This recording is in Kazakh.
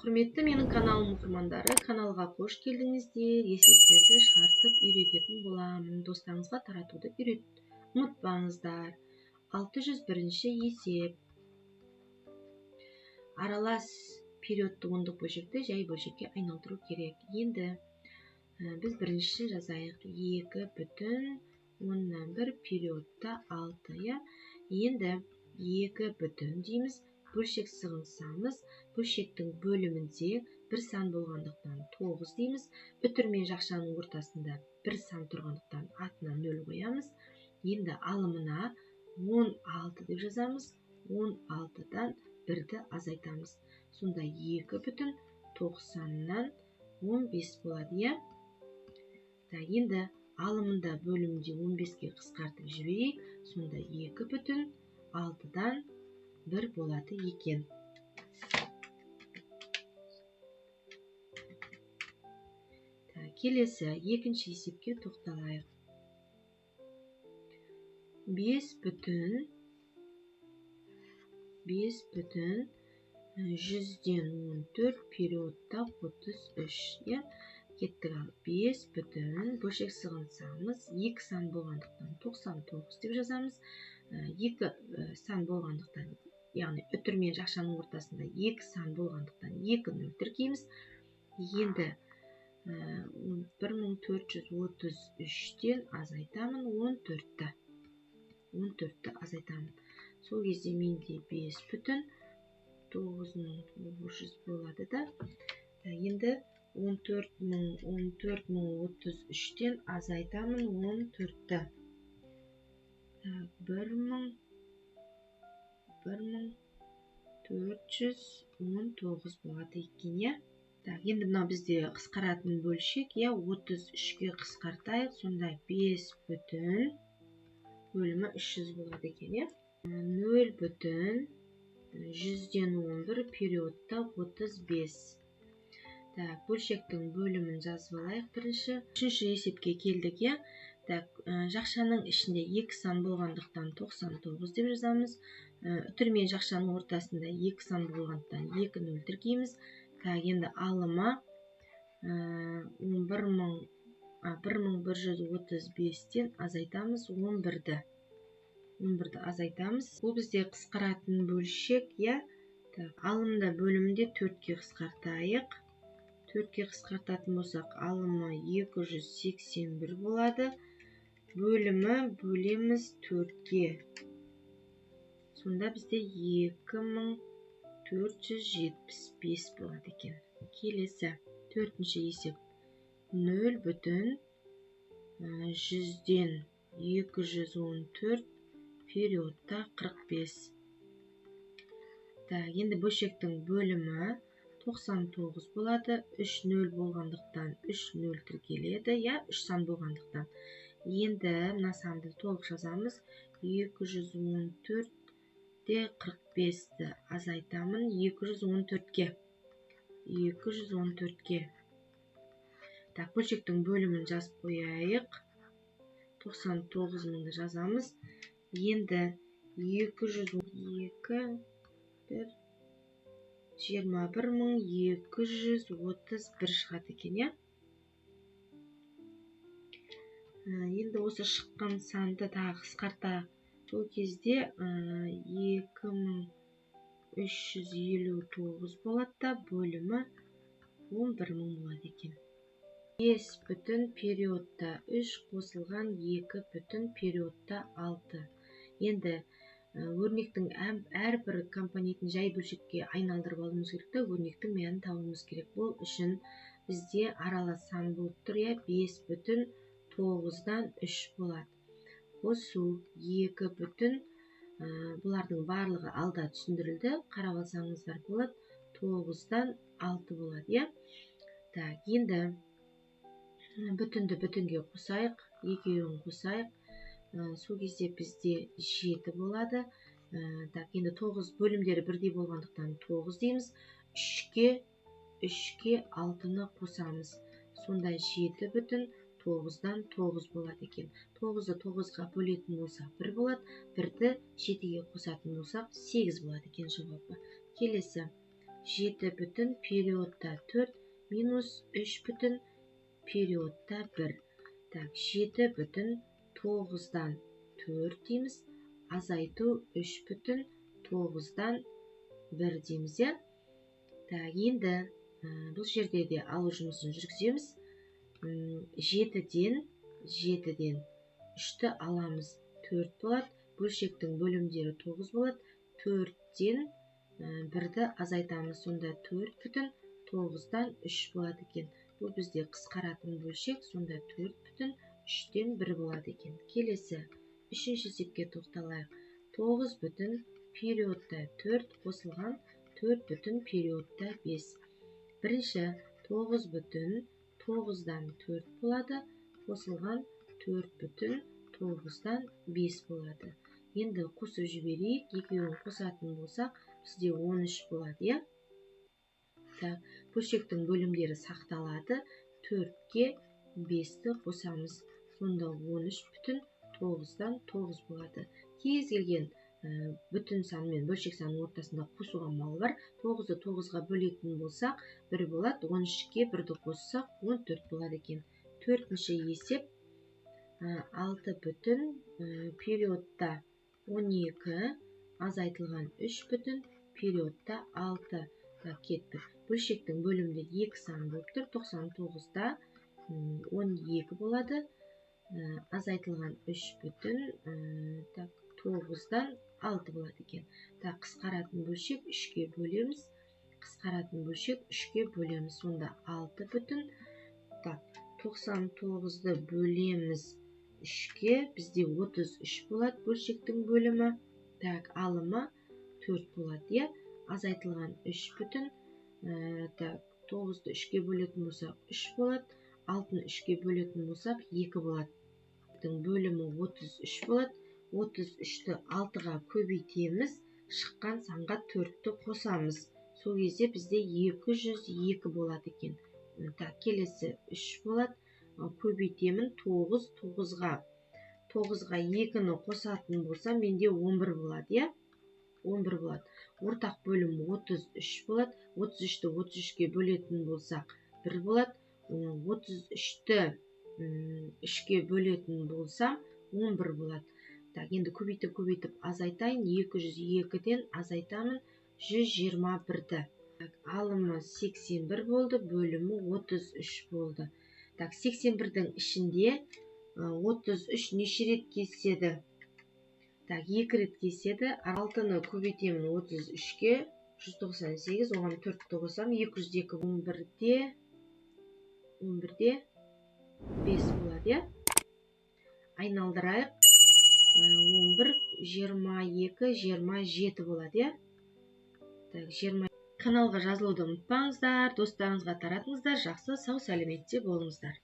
Құрметті менің каналым оқырмандары, каналға қош келдіңіздер. Есептерді шығартып үйрететін боламын. Достарыңызға таратуды ұмытпаңыздар. 601-ші есеп. Аралас периодты ондық бөлшекті жай бөлшекке айналдыру керек. Енді біз бірінші жазайық. 2,1 периодта 6. Енді 2 дейміз. Бөлшек сығынсамыз, бөлшектің бөлімінде бір сан болғандықтан 9 дейміз. Үтір мен жақшаның ортасында бір сан тұрғандықтан атына 0 қоямыз. Енді алымына 16 деп жазамыз. 16-дан 1-ді азайтамыз. Сонда 2,90-нан 15 болады. Енді алымында бөлімінде 15-ке қысқартып жіберейік. Сонда 2,6-дан 1 болады екен. Келесі екінші есепке тоқталайық. 5,100-ден 14 периодта 33. Кеттік ал. 5,1 бөлшек сығынсамыз, 2 сан болғандықтан 99 деп жазамыз. 2 сан болғандықтан, яғни үтір мен жақшаның ортасында 2 сан болғандықтан 2 0 тіркейміз. Енді 1433-тен азайтамын 14-ті. 14-ті азайтамын. Сол кезде менде 5,9900 болады да. Енді 14,033-тен азайтамын 14-ті. 1419 болады екен. Енді мынау бізде қысқаратын бөлшек, 33-ке қысқартайық. Сонда 5 бөлімі 300 болады екен. 0,111 периодта 35. Бөлшектің бөлімін жазып алайық бірінші. Үшінші есепке келдік. Жақшаның ішінде 2 сан болғандықтан 99 деп жазамыз. Үтір мен жақшаның ортасында 2 сан болғандықтан 2 0 тіркейміз. Енді алыма 1135-тен азайтамыз 11-ді. 11-ді азайтамыз. Бұл бізде қысқаратын бөлшек. Алымда бөлімінде 4-ке қысқартайық. 4-ке қысқартатын болсақ, алымы 281 болады. Бөлімі бөлеміз 4-ке. Сонда бізде 2475 болады екен. Келесі 4-ші есеп. 0,100-ден 214 периодта 45. Енді бөлшектің бөлімі 99 болады. 3 0 болғандықтан 3 0 тіркеледі. 3 сан болғандықтан. Енді мына санды толық жазамыз. 214-де 45-ті азайтамын 214-ке. 214-ке. Бөлшектің бөлімін жазып қояйық. 99-ды жазамыз. Енді 221-231 шығады екен. Енді осы шыққан санды тағы қысқартайық. Сол кезде 2359 болады да, бөлімі 11000 болады екен. 5 периодта 3 қосылған 2 периодта 6. Енді өрнектің әрбір компонентін жай бөлшекке айналдырып алуымыз керек. Өрнектің мәнін табуымыз керек. Бұл үшін бізде аралас сан болып тұр. 5,9-дан 3 болады. Қосу 2, бұлардың барлығы алда түсіндірілді. Қарап алсаңыздар болады. 9-дан 6 болады. Енді бүтінді бүтінге қосайық. Екеуін қосайық. Сол кезде бізде 7 болады. Енді 9 бөлімдері бірдей болғандықтан 9 дейміз. 3-ке 6-ны қосамыз. Сонда 7,9-дан 9 болады екен. 9-ды 9-ға бөлетін болсақ 1 болады. 1-ді 7-ге қосатын болсақ 8 болады екен жауабы. Келесі 7 бүтін периодта 4 минус 3 бүтін периодта 1. Так, 7 бүтін 9-дан 4 дейміз. Азайту 3 бүтін 9-дан 1 дейміз, е? Так, енді бұл жерде де алу жұмысын жүргіземіз. 7-ден 3-ті аламыз, 4 болады. Бөлшектің бөлімдері 9 болады. 4-ден 1-ді азайтамыз, сонда 4 бүтін 9-дан 3 болады екен. Бұл бізде қысқаратын бөлшек, сонда 4 бүтін 3-тен 1 болады екен. Келесі, үшінші есепке тоқталайық. 9 бүтін периодта 4 қосылған 4 бүтін периодта 5. Бірінші 9 бүтін 9-дан 4 болады, қосылған 4 бүтін 9-дан 5 болады. Енді қосып жіберейік, екеуін қосатын болсақ, бізде 13 болады, е? Так, бөлшектің бөлімдері сақталады. 4-ке 5-ті қосамыз, сонда 13 бүтін 9-дан 9 болады. Кез келген бүтін сан мен бөлшек санның ортасында қосуға амалы бар. 9-ды 9-ға бөлетін болсақ, 1 болады. 13-ке 1-ді қоссақ, 14 болады екен. Төртінші есеп 6 бүтін периодта 12 азайтылған 3 бүтін периодта 6 кеттік. Бөлшектің бөлімді 2 сан болып тұр. 99-да 12 болады. Азайтылған 3 бүтін 9-дан 6 болады екен. Так, қысқаратын бөлшек 3-ке бөлеміз. Қысқаратын бөлшек 3-ке бөлеміз. Сонда 6 бүтін. Так, 99-ды бөлеміз 3-ке. Бізде 33 болады бөлшектің бөлімі. Так, алымы 4 болады, е? Азайтылған 3 бүтін. Так, 9-ды 3-ке бөлетін болсақ 3 болады. 6-ны 3-ке бөлетін болсақ 2 болады. Бөлімі 33 болады. 33-ті 6-ға көбейтеміз, шыққан санға 4-ті қосамыз. Сол кезде бізде 202 болады екен. Так, келесі 3 болады. Көбейтемін 9-ға 2-ні қосатын болса, менде 11 болады, е? 11 болады. Ортақ бөлім 33 болады. 33-ті 33-ке бөлетін болсақ 1 болады. 33-ті 3-ке бөлетін болсам 11 болады. Так, енді көбейтіп азайтайын. 202-ден азайтамын 121-ді. Так, алымы 81 болды, бөлімі 33 болды. Так, 81-дің ішінде 33 неше рет кеседі? Так, 2 рет кеседі. 6-ны көбейтемін 33-ке, 198, оған 4-ті қосам, 202 11-де 5 болады, е? Айналдырайық. 11, 22, 27 болады, е? Так, 20. Каналға жазылуды ұмытпаңыздар, достарыңызға таратыңыздар. Жақсы, сау сәлеметте болыңыздар.